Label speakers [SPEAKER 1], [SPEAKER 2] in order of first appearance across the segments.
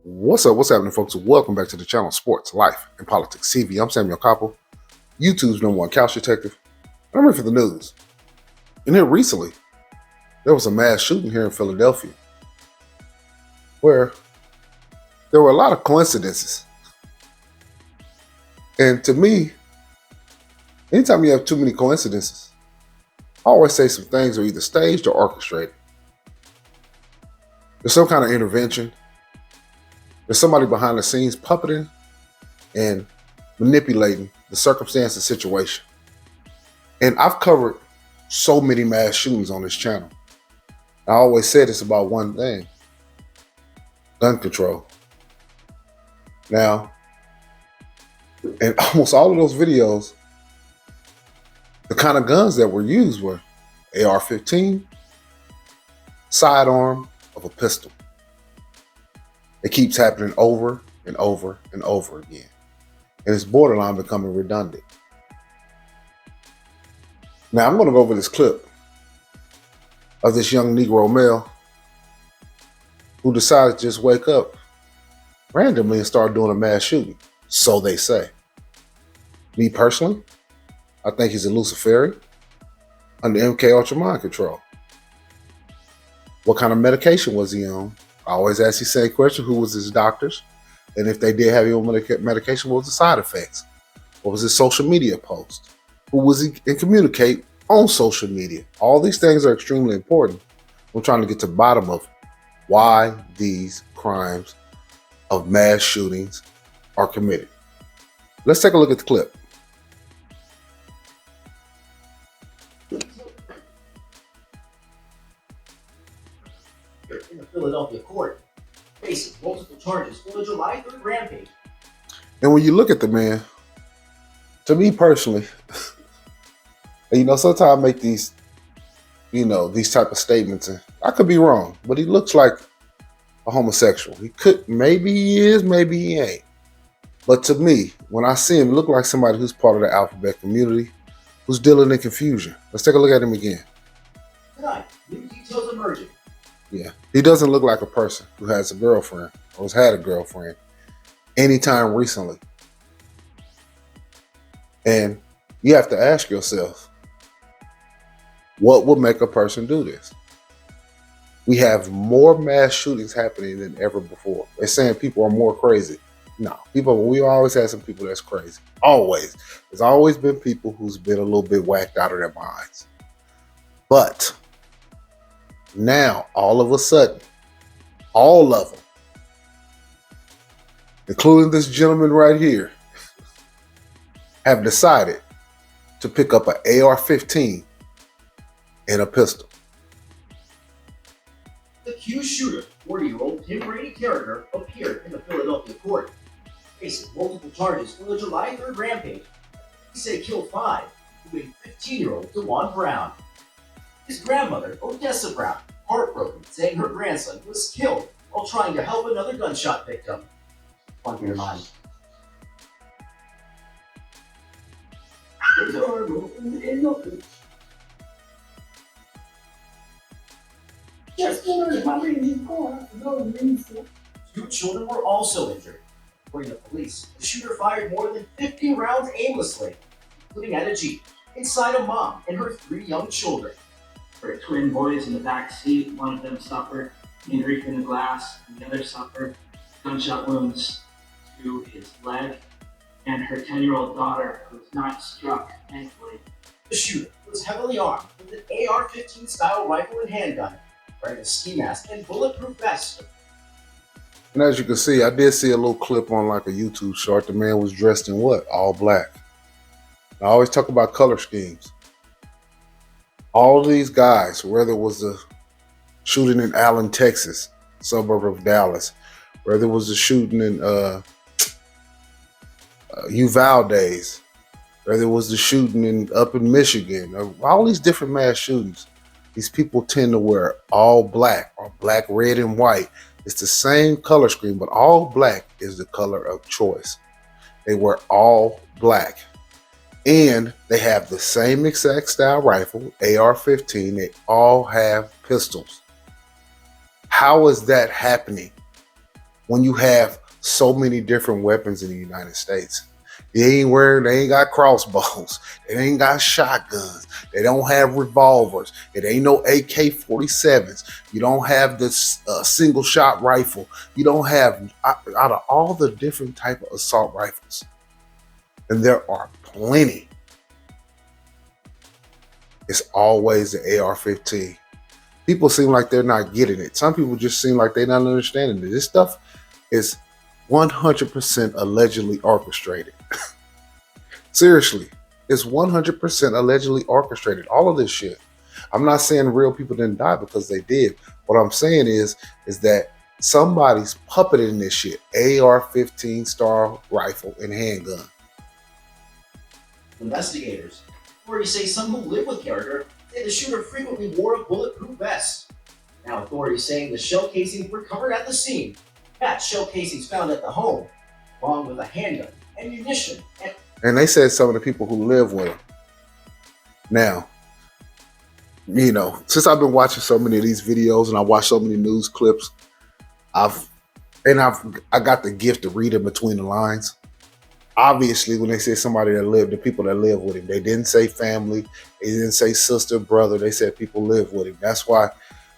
[SPEAKER 1] What's happening, folks? Welcome back to the channel Sports, Life, and Politics TV. I'm Samuel Koppel, YouTube's number one couch detective. I'm ready for the news. And here recently, there was a mass shooting here in Philadelphia where there were a lot of coincidences. And to me, anytime you have too many coincidences, I always say some things are either staged or orchestrated. There's some kind of intervention. There's somebody behind the scenes puppeting and manipulating the circumstance and situation. And I've covered so many mass shootings on this channel. I always said it's about one thing: gun control. Now, in almost all of those videos, the kind of guns that were used were AR-15, sidearm of a pistol. It keeps happening over and over and over again. And it's borderline becoming redundant. Now, I'm going to go over this clip of this young Negro male who decided to just wake up randomly and start doing a mass shooting. So they say. Me personally, I think he's a Luciferian under MK Ultra mind control. What kind of medication was he on? I always ask the same question: who was his doctors? And if they did have him on medication, what was the side effects? What was his social media post? Who was he and communicate on social media? All these things are extremely important. I'm trying to get to the bottom of why these crimes of mass shootings are committed. Let's take a look at the clip.
[SPEAKER 2] In the Philadelphia court, facing multiple charges for the July 3rd rampage.
[SPEAKER 1] And when you look at the man, to me personally, sometimes I make these, these type of statements, and I could be wrong, but he looks like a homosexual. He could, maybe he is, maybe he ain't. But to me, when I see him, he look like somebody who's part of the alphabet community, who's dealing in confusion. Let's take a look at him again.
[SPEAKER 2] Tonight, new details emerging.
[SPEAKER 1] Yeah, he doesn't look like a person who has a girlfriend or has had a girlfriend anytime recently. And you have to ask yourself, what would make a person do this? We have more mass shootings happening than ever before. They're saying people are more crazy. No, we always have some people that's crazy. Always. There's always been people who's been a little bit whacked out of their minds. But now, all of a sudden, all of them, including this gentleman right here, have decided to pick up an AR-15 and a pistol.
[SPEAKER 2] The accused shooter, 40-year-old Tim Brady Carragher, appeared in the Philadelphia court, facing multiple charges for the July 3rd rampage. He say killed 5, including 15-year-old DeJuan Brown. His grandmother, Odessa Brown, heartbroken, saying her grandson was killed while trying to help another gunshot victim. On your mind. Two children were also injured. According to police, the shooter fired more than 50 rounds aimlessly, including at a Jeep, inside a mom and her 3 young children.
[SPEAKER 3] There were twin boys in the back seat. One of them suffered injury from the glass, and the other suffered gunshot wounds to his leg. And her 10-year-old daughter, who was not struck, thankfully.
[SPEAKER 2] The shooter was heavily armed with an AR-15 style rifle and handgun, wearing a ski mask and bulletproof vest.
[SPEAKER 1] And as you can see, I did see a little clip on like a YouTube short. The man was dressed in what? All black. I always talk about color schemes. All of these guys, whether it was a shooting in Allen, Texas, suburb of Dallas, whether it was a shooting in Uvalde, whether it was the shooting up in Michigan, all these different mass shootings, these people tend to wear all black or black, red, and white. It's the same color scheme, but all black is the color of choice. They wear all black. And they have the same exact style rifle, AR-15. They all have pistols. How is that happening when you have so many different weapons in the United States? They ain't got crossbows. They ain't got shotguns. They don't have revolvers. It ain't no AK-47s. You don't have this single shot rifle. You don't have, out of all the different type of assault rifles, and there are plenty, it's always the AR-15. People seem like they're not getting it. Some people just seem like they're not understanding it. This stuff is 100% allegedly orchestrated. Seriously, it's 100% allegedly orchestrated. All of this shit. I'm not saying real people didn't die, because they did. What I'm saying is that somebody's puppeting this shit. AR-15 Star rifle and handgun.
[SPEAKER 2] Investigators already say some who live with Carragher say the shooter frequently wore a bulletproof vest. Now authorities saying the shell casings recovered at the scene match shell casings found at the home, along with a handgun, ammunition,
[SPEAKER 1] and they said some of the people who live with him. Now, you know, since I've been watching so many of these videos and I watch so many news clips, I got the gift of reading between the lines. Obviously, when they say somebody that lived, the people that live with him, they didn't say family, they didn't say sister, brother, they said people live with him. That's why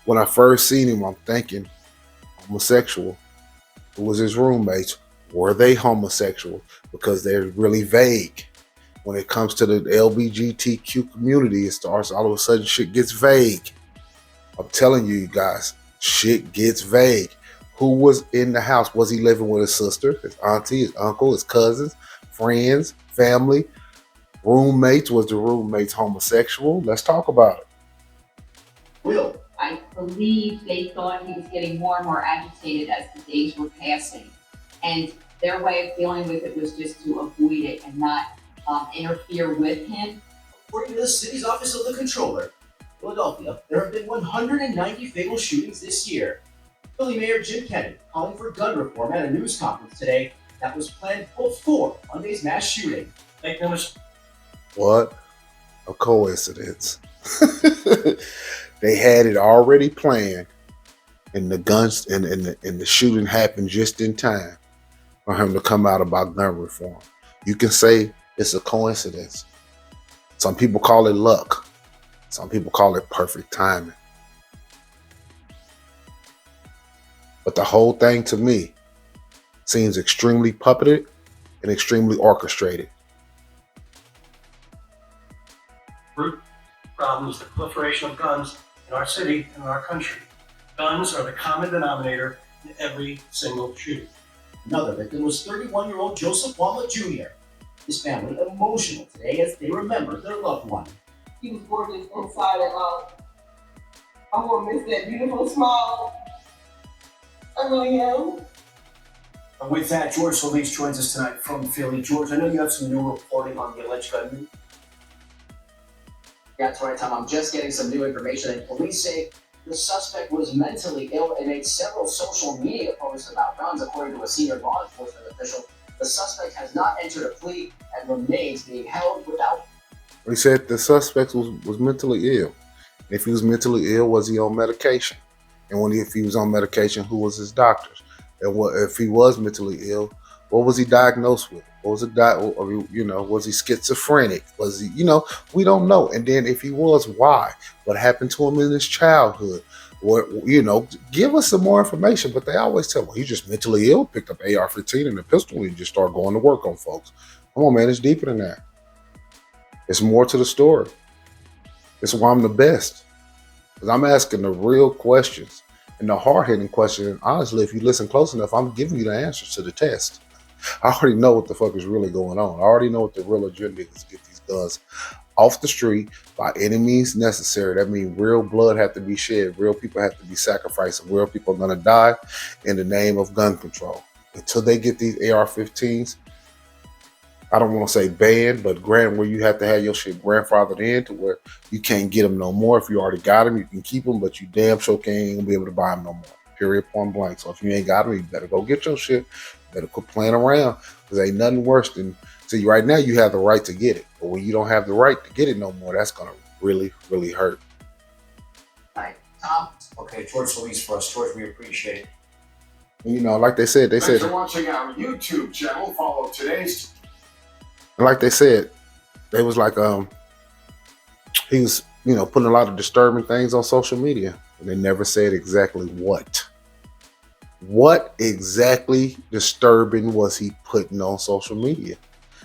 [SPEAKER 1] when I first seen him, I'm thinking homosexual. Who was his roommates? Were they homosexual? Because they're really vague. When it comes to the LGBTQ community, it starts, all of a sudden shit gets vague. I'm telling you guys, shit gets vague. Who was in the house? Was he living with his sister, his auntie, his uncle, his cousins, friends, family, roommates? Was the roommates homosexual? Let's talk about it.
[SPEAKER 2] Will.
[SPEAKER 4] I believe they thought he was getting more and more agitated as the days were passing. And their way of dealing with it was just to avoid it and not interfere with him.
[SPEAKER 2] According to the city's Office of the Controller, Philadelphia, there have been 190 fatal shootings this year. Philly Mayor Jim Kennedy calling for gun reform at a news conference today that was planned before Monday's mass shooting.
[SPEAKER 3] Make no mistake.
[SPEAKER 1] What a coincidence. They had it already planned, and the guns and the shooting happened just in time for him to come out about gun reform. You can say it's a coincidence. Some people call it luck. Some people call it perfect timing. But the whole thing to me seems extremely puppeted and extremely orchestrated.
[SPEAKER 5] Root problem is the proliferation of guns in our city and in our country. Guns are the common denominator in every single shooting.
[SPEAKER 2] Another victim was 31-year-old Joseph Walnut Jr. His family emotional today as they remember their loved one.
[SPEAKER 6] He was gorgeous inside and out. I'm gonna miss that beautiful smile. I really am.
[SPEAKER 7] And with that, George Solis joins us tonight from Philly. George, I know you have some new reporting on the alleged gunman.
[SPEAKER 2] That's right, Tom. I'm just getting some new information, and police say the suspect was mentally ill and made several social media posts about guns, according to a senior law enforcement official. The suspect has not entered a plea and remains being held without.
[SPEAKER 1] He said the suspect was mentally ill. If he was mentally ill, was he on medication? And if he was on medication, who was his doctors? And if he was mentally ill, what was he diagnosed with? What was it? Was he schizophrenic? Was he? We don't know. And then if he was, why? What happened to him in his childhood? Give us some more information. But they always tell him he's just mentally ill. Picked up AR-15 and a pistol and just started going to work on folks. Come on, man, it's deeper than that. It's more to the story. It's why I'm the best. Because I'm asking the real questions and the hard-hitting questions. And honestly, if you listen close enough, I'm giving you the answers to the test. I already know what the fuck is really going on. I already know what the real agenda is to get these guns off the street by any means necessary. That means real blood have to be shed. Real people have to be sacrificed. And real people are going to die in the name of gun control. Until they get these AR-15s, I don't want to say banned, but where you have to have your shit grandfathered in to where you can't get them no more. If you already got them, you can keep them, but you damn sure can't be able to buy them no more. Period, point blank. So if you ain't got them, you better go get your shit. Better quit playing around, because ain't nothing worse than, see, right now you have the right to get it, but when you don't have the right to get it no more, that's gonna really, really hurt.
[SPEAKER 2] All right, Tom.
[SPEAKER 7] Okay, George Solis for us. George, we appreciate it.
[SPEAKER 1] And, you know, like they said,
[SPEAKER 8] Thanks for watching our YouTube channel. Follow today's.
[SPEAKER 1] and like they said, they was like, he was, you know, putting a lot of disturbing things on social media, and they never said exactly what. What exactly disturbing was he putting on social media?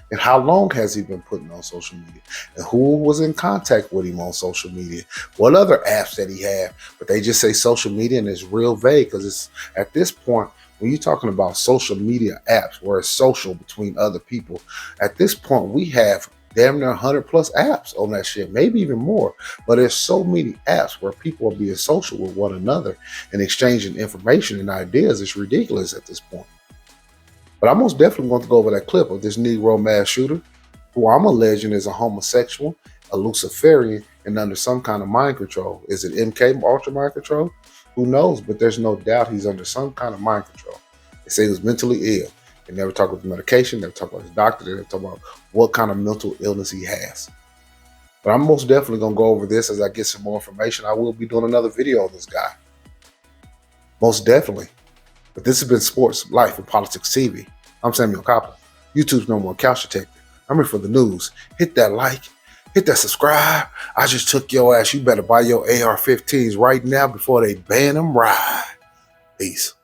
[SPEAKER 1] And how long has he been putting on social media? And who was in contact with him on social media? What other apps that he had? But they just say social media, and it's real vague, because it's at this point, when you're talking about social media apps where it's social between other people, at this point, we have damn near 100 plus apps on that shit, maybe even more. But there's so many apps where people are being social with one another and exchanging information and ideas. It's ridiculous at this point. But I'm most definitely going to go over that clip of this Negro mass shooter, who I'm alleging is a homosexual, a Luciferian, and under some kind of mind control. Is it MK Ultra mind control? Who knows? But there's no doubt he's under some kind of mind control. They say he was mentally ill. They never talk about the medication. They never talk about his doctor. They never talk about what kind of mental illness he has. But I'm most definitely going to go over this as I get some more information. I will be doing another video on this guy. Most definitely. But this has been Sports, Life, and Politics TV. I'm Samuel Copper, YouTube's #1 couch detective. I'm here for the news. Hit that like, hit that subscribe. I just took your ass. You better buy your AR-15s right now before they ban them. Right. Peace.